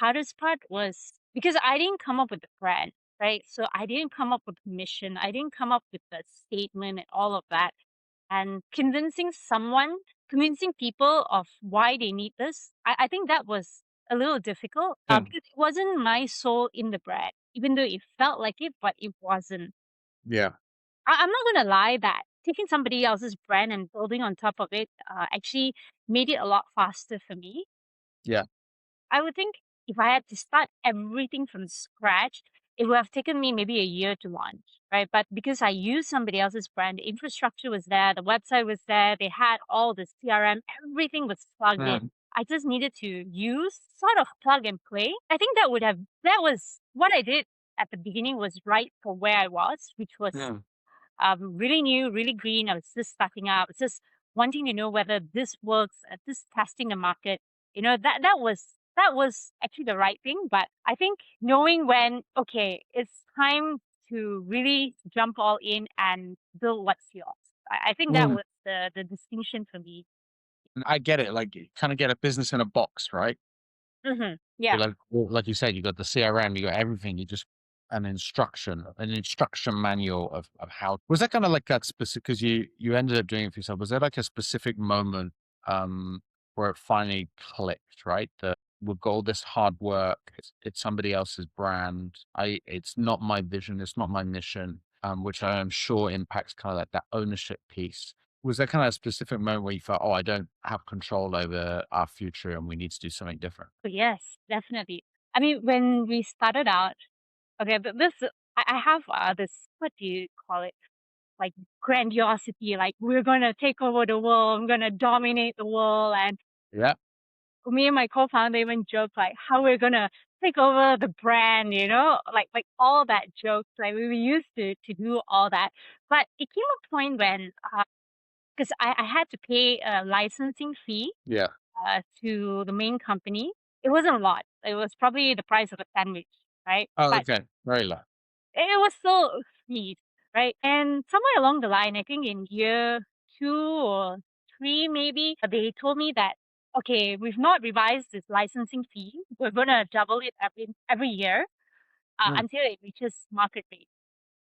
hardest part was because I didn't come up with the brand, right? So I didn't come up with mission. I didn't come up with the statement and all of that. And convincing people of why they need this, I think that was a little difficult Yeah. because it wasn't my soul in the brand, even though it felt like it, but it wasn't. Yeah. I'm not gonna lie that taking somebody else's brand and building on top of it actually made it a lot faster for me. Yeah. I would think if I had to start everything from scratch, it would have taken me maybe a year to launch, right? But because I used somebody else's brand, the infrastructure was there, the website was there, they had all the CRM, everything was plugged in. Mm. I just needed to use sort of plug and play. I think that was what I did at the beginning was right for where I was, which was Mm. really new, really green. I was just starting out. I was just wanting to know whether this works, just testing the market. That was actually the right thing. But I think knowing when, okay, it's time to really jump all in and build what's yours. I think that Mm. was the distinction for me. I get it. Like, you kind of get a business in a box, right? Yeah. You're like, well, like you said, you got the CRM, you got everything. You just an instruction manual of how. Was that kind of like that specific? Because you ended up doing it for yourself. Was there like a specific moment um where it finally clicked? Right, that with all this hard work, it's somebody else's brand. It's not my vision. It's not my mission. Which I am sure impacts kind of like that ownership piece. Was there kind of a specific moment where you felt, oh, I don't have control over our future and we need to do something different? So yes, definitely. I mean, when we started out, okay, but I have this, what do you call it? Like grandiosity, like we're gonna take over the world, I'm gonna dominate the world. And Yeah. me and my co-founder even joke like how we're gonna take over the brand, like all that jokes. Like we used to do all that. But it came a point when because I had to pay a licensing fee Yeah. to the main company. It wasn't a lot. It was probably the price of a sandwich, right? Oh, But okay. Very low. it was still sweet, right? And somewhere along the line, I think in year 2 or 3 maybe, they told me that, "Okay, we've not revised this licensing fee. We're gonna double it every year, Mm. until it reaches market rate."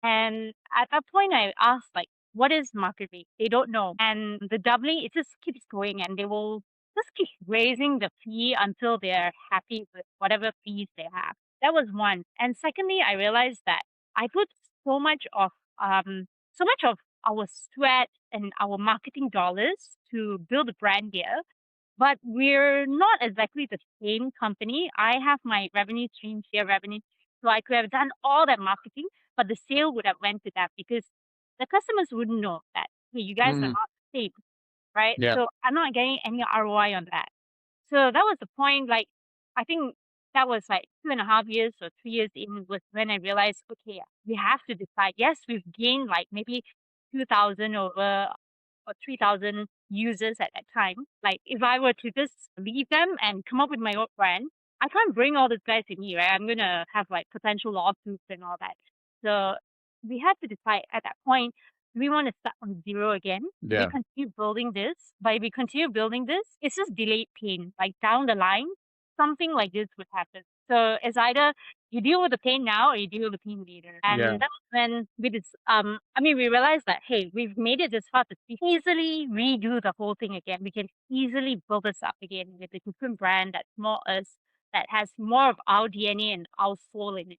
And at that point, I asked, like, "What is market rate?" They don't know. And the doubling, it just keeps going, and they will just keep raising the fee until they're happy with whatever fees they have. That was one. And secondly, I realized that I put so much of so much of our sweat and our marketing dollars to build a brand here, but we're not exactly the same company. I have my revenue stream, share revenue, so I could have done all that marketing, but the sale would have went to that because the customers wouldn't know that, "Hey, you guys are Mm. not the same," right? Yeah. So I'm not getting any ROI on that. So that was the point, like, I think that was like 2.5 years or 3 years in was when I realized, okay, we have to decide. Yes, we've gained like maybe 2,000 over or 3,000 users at that time. Like if I were to just leave them and come up with my own brand, I can't bring all these guys with me, right? I'm gonna have like potential lawsuits and all that. So we had to decide at that point, do we want to start from zero again? Do we Yeah. continue building this? But if we continue building this, it's just delayed pain. Like down the line, something like this would happen. So it's either you deal with the pain now or you deal with the pain later. Yeah. And that was when we realized that hey, we've made it this far to easily redo the whole thing again. We can easily build this up again with a different brand that's more us, that has more of our DNA and our soul in it.